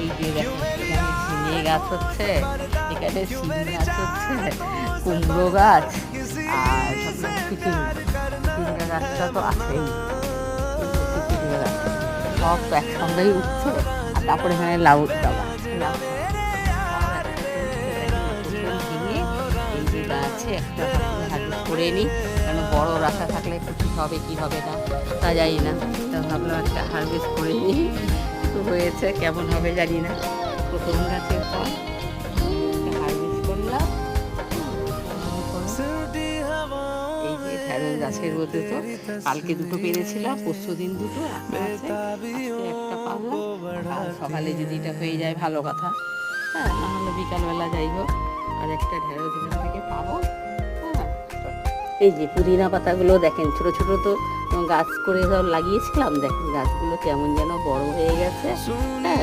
এই যে দেখেন এখানে ঝিঙে গাছ হচ্ছে, এখানে শিম গাছ হচ্ছে, কুমড়ো গাছ, আর চিচিঙ্গা গাছটা তো আছেই, চিচিঙ্গা গাছ সব তো একসঙ্গেই উঠছে। আর তারপরে এখানে লাউ গাছ, লাউ ঝিঙে এই যে গাছে একটা হারভেস্ট করে নিই, কারণ বড় রাখা থাকলে কি হবে কি হবে না তা জানি না। তা ভাবলাম একটা হারভেস্ট করে নিই, তো হয়েছে কেমন হবে জানি না। প্রথম গাছের পর হারভেস্ট করলাম। এই যে ঢ্যাঁড়স গাছের মধ্যে তো কালকে দুটো পেরেছিলাম, পরশু দিন দুটো, একটা আছে, আজকে একটা পাবো। আর সকালে যদি এটা হয়ে যায় ভালো কথা, হ্যাঁ, নাহলে বিকালবেলা যাই হোক আর একটা ঢ্যাঁড়স এখান থেকে পাবো। হ্যাঁ, এই যে পুদিনা পাতাগুলো দেখেন ছোট ছোট তো গাছ করে সব লাগিয়েছিলাম, দেখেন গাছগুলো কেমন যেন বড় হয়ে গেছে। হ্যাঁ,